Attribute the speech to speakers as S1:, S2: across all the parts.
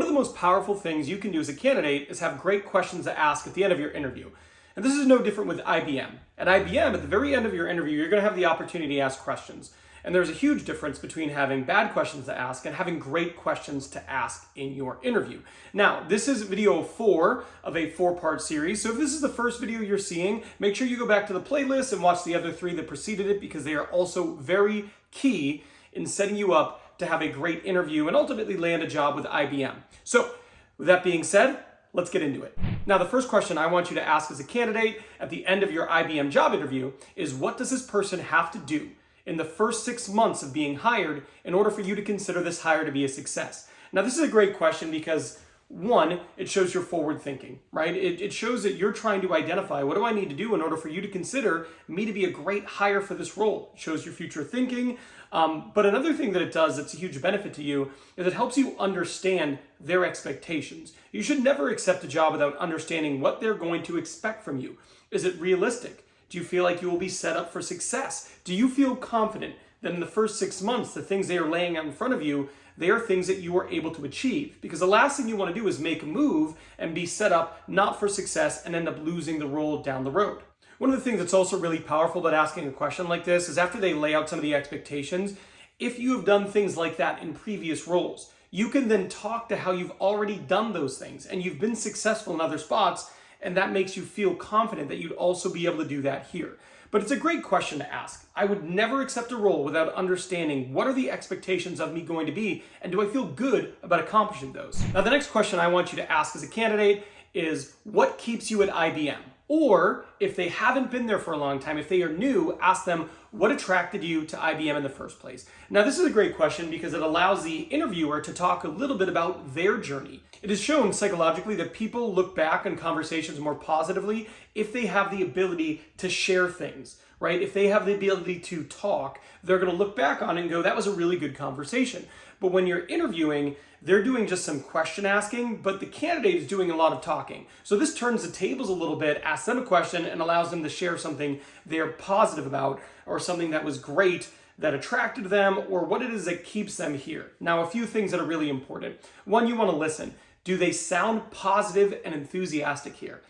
S1: of the most powerful things you can do as a candidate is have great questions to ask at the end of your interview. And this is no different with IBM. At IBM, at the very end of your interview, you're going to have the opportunity to ask questions. And there's a huge difference between having bad questions to ask and having great questions to ask in your interview. Now, this is video 4 of a 4-part series. So if this is the first video you're seeing, make sure you go back to the playlist and watch the other 3 that preceded it, because they are also very key in setting you up to have a great interview and ultimately land a job with IBM. So with that being said, let's get into it. Now, the first question I want you to ask as a candidate at the end of your IBM job interview is, what does this person have to do in the first 6 months of being hired in order for you to consider this hire to be a success? Now, this is a great question because, one, it shows your forward thinking, right? It shows that you're trying to identify, what do I need to do in order for you to consider me to be a great hire for this role? It shows your future thinking. But another thing that it does that's a huge benefit to you is it helps you understand their expectations. You should never accept a job without understanding what they're going to expect from you. Is it realistic? Do you feel like you will be set up for success? Do you feel confident that in the first 6 months, the things they are laying out in front of you, they are things that you are able to achieve? Because the last thing you want to do is make a move and be set up not for success and end up losing the role down the road. One of the things that's also really powerful about asking a question like this is, after they lay out some of the expectations, if you have done things like that in previous roles, you can then talk to how you've already done those things and you've been successful in other spots, and that makes you feel confident that you'd also be able to do that here. But it's a great question to ask. I would never accept a role without understanding, what are the expectations of me going to be, and do I feel good about accomplishing those? Now, the next question I want you to ask as a candidate is, what keeps you at IBM? Or if they haven't been there for a long time, if they are new, ask them, what attracted you to IBM in the first place? Now, this is a great question because it allows the interviewer to talk a little bit about their journey. It is shown psychologically that people look back on conversations more positively if they have the ability to share things, right? If they have the ability to talk, they're going to look back on it and go, that was a really good conversation. But when you're interviewing, they're doing just some question asking, but the candidate is doing a lot of talking. So this turns the tables a little bit, asks them a question, and allows them to share something they're positive about, or something that was great that attracted them, or what it is that keeps them here. Now, a few things that are really important. One, you want to listen. Do they sound positive and enthusiastic here?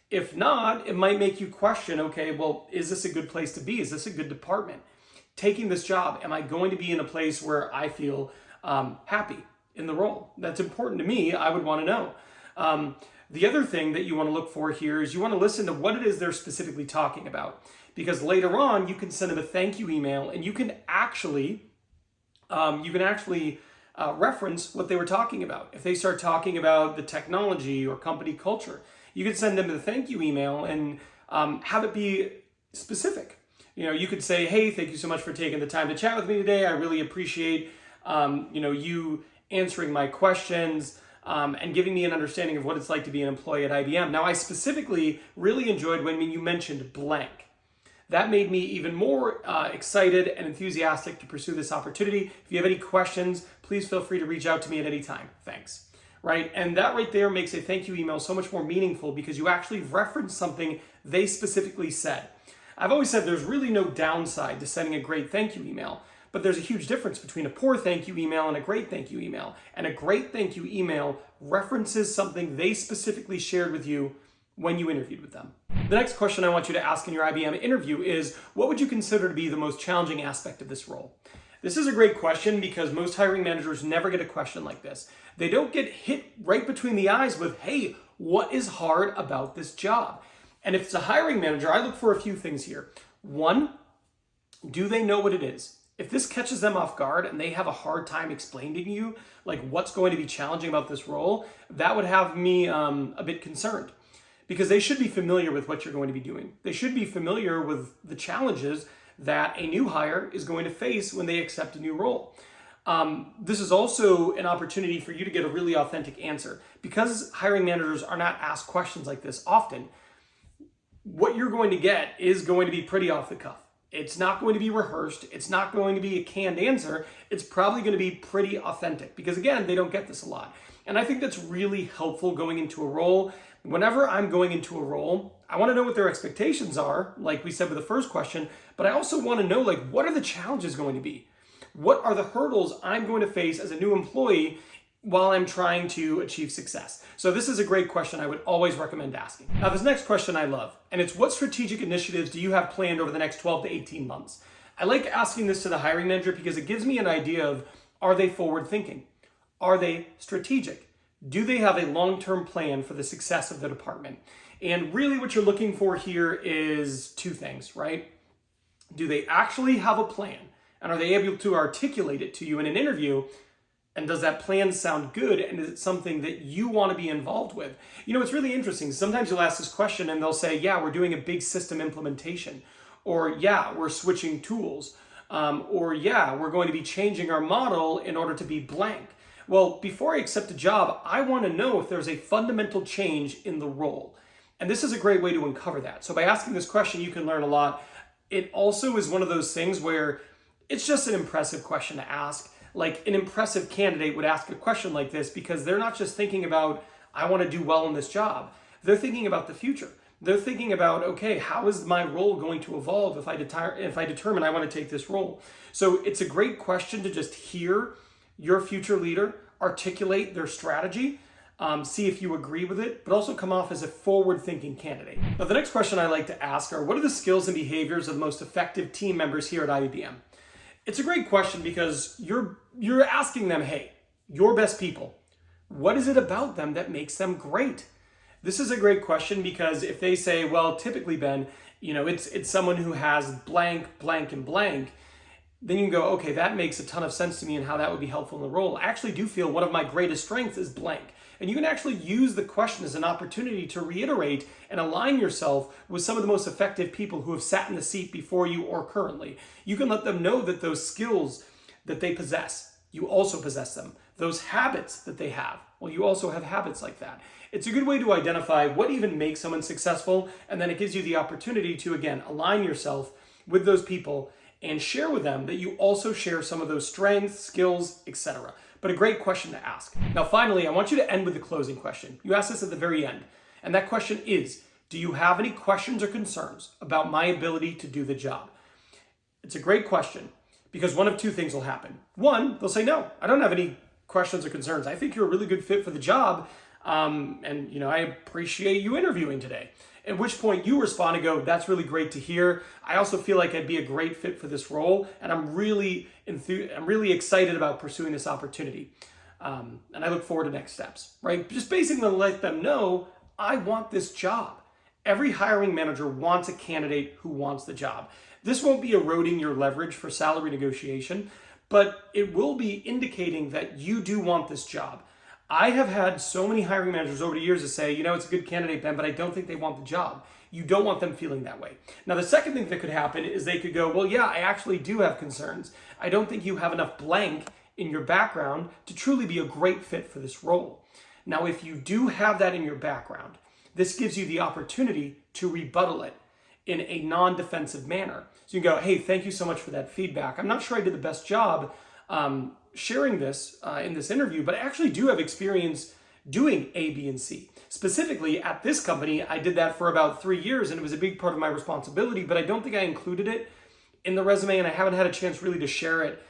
S1: If not, it might make you question, okay, well, is this a good place to be? Is this a good department? Taking this job, am I going to be in a place where I feel happy in the role? That's important to me. I would want to know. The other thing that you want to look for here is you want to listen to what it is they're specifically talking about, because later on you can send them a thank you email and you can actually reference what they were talking about. If they start talking about the technology or company culture, you could send them a thank you email and have it be specific. You could say, hey, thank you so much for taking the time to chat with me today. I really appreciate you answering my questions and giving me an understanding of what it's like to be an employee at IBM. Now, I specifically really enjoyed when you mentioned blank. That made me even more excited and enthusiastic to pursue this opportunity. If you have any questions, please feel free to reach out to me at any time. Thanks. Right? And that right there makes a thank you email so much more meaningful because you actually reference something they specifically said. I've always said there's really no downside to sending a great thank you email, but there's a huge difference between a poor thank you email and a great thank you email. And a great thank you email references something they specifically shared with you when you interviewed with them. The next question I want you to ask in your IBM interview is, what would you consider to be the most challenging aspect of this role? This is a great question because most hiring managers never get a question like this. They don't get hit right between the eyes with, hey, what is hard about this job? And if it's a hiring manager, I look for a few things here. One, do they know what it is? If this catches them off guard and they have a hard time explaining to you like what's going to be challenging about this role, that would have me a bit concerned, because they should be familiar with what you're going to be doing. They should be familiar with the challenges that a new hire is going to face when they accept a new role. This is also an opportunity for you to get a really authentic answer. Because hiring managers are not asked questions like this often, what you're going to get is going to be pretty off the cuff. It's not going to be rehearsed. It's not going to be a canned answer. It's probably going to be pretty authentic because, again, they don't get this a lot. And I think that's really helpful going into a role. Whenever I'm going into a role, I want to know what their expectations are, like we said with the first question, but I also want to know, like, what are the challenges going to be? What are the hurdles I'm going to face as a new employee while I'm trying to achieve success? So this is a great question I would always recommend asking. Now, this next question I love, and it's what strategic initiatives do you have planned over the next 12 to 18 months? I like asking this to the hiring manager because it gives me an idea of, are they forward thinking? Are they strategic? Do they have a long-term plan for the success of the department? And really what you're looking for here is two things, right? Do they actually have a plan? And are they able to articulate it to you in an interview? And does that plan sound good? And is it something that you want to be involved with? You know, it's really interesting. Sometimes you'll ask this question and they'll say, yeah, we're doing a big system implementation. Or yeah, we're switching tools. Or yeah, we're going to be changing our model in order to be blank. Well, before I accept a job, I want to know if there's a fundamental change in the role. And this is a great way to uncover that. So by asking this question, you can learn a lot. It also is one of those things where it's just an impressive question to ask. Like an impressive candidate would ask a question like this because they're not just thinking about, I want to do well in this job. They're thinking about the future. They're thinking about, okay, how is my role going to evolve if I determine I want to take this role? So it's a great question to just hear your future leader articulate their strategy, see if you agree with it, but also come off as a forward-thinking candidate. Now, the next question I like to ask are, what are the skills and behaviors of the most effective team members here at IBM? It's a great question because you're asking them, hey, your best people, what is it about them that makes them great? This is a great question because if they say, well, typically, Ben, you know, it's someone who has blank, blank, and blank, then you can go, okay, that makes a ton of sense to me and how that would be helpful in the role. I actually do feel one of my greatest strengths is blank. And you can actually use the question as an opportunity to reiterate and align yourself with some of the most effective people who have sat in the seat before you or currently. You can let them know that those skills that they possess, you also possess them. Those habits that they have, well, you also have habits like that. It's a good way to identify what even makes someone successful, and then it gives you the opportunity to, again, align yourself with those people and share with them that you also share some of those strengths, skills, etc. But a great question to ask. Now, finally, I want you to end with a closing question. You asked this at the very end, and that question is, do you have any questions or concerns about my ability to do the job? It's a great question because one of two things will happen. One, they'll say, no, I don't have any questions or concerns. I think you're a really good fit for the job, and you know, I appreciate you interviewing today. At which point you respond and go, that's really great to hear. I also feel like I'd be a great fit for this role, and I'm really excited about pursuing this opportunity. And I look forward to next steps, right? Just basically let them know, I want this job. Every hiring manager wants a candidate who wants the job. This won't be eroding your leverage for salary negotiation, but it will be indicating that you do want this job. I have had so many hiring managers over the years to say, you know, it's a good candidate, Ben, but I don't think they want the job. You don't want them feeling that way. Now, the second thing that could happen is they could go, well, yeah, I actually do have concerns. I don't think you have enough blank in your background to truly be a great fit for this role. Now, if you do have that in your background, this gives you the opportunity to rebuttal it in a non-defensive manner. So you can go, hey, thank you so much for that feedback. I'm not sure I did the best job sharing this in this interview, but I actually do have experience doing A, B, and C. Specifically at this company, I did that for about 3 years and it was a big part of my responsibility, but I don't think I included it in the resume and I haven't had a chance really to share it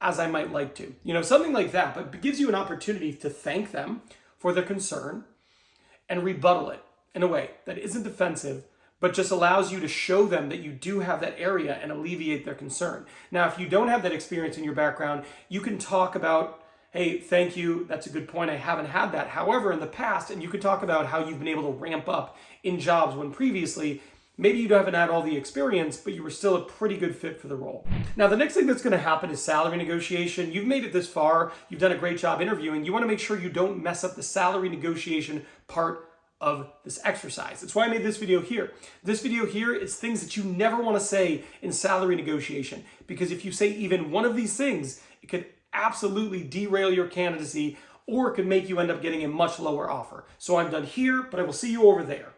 S1: as I might like to. You know, something like that, but it gives you an opportunity to thank them for their concern and rebuttal it in a way that isn't defensive, but just allows you to show them that you do have that area and alleviate their concern. Now, if you don't have that experience in your background, you can talk about, hey, thank you, that's a good point, I haven't had that. However, in the past, and you could talk about how you've been able to ramp up in jobs when previously, maybe you haven't had all the experience, but you were still a pretty good fit for the role. Now, the next thing that's gonna happen is salary negotiation. You've made it this far, you've done a great job interviewing, you wanna make sure you don't mess up the salary negotiation part of this exercise. That's why I made this video here. This video here is things that you never want to say in salary negotiation, because if you say even one of these things, it could absolutely derail your candidacy or it could make you end up getting a much lower offer. So I'm done here, but I will see you over there.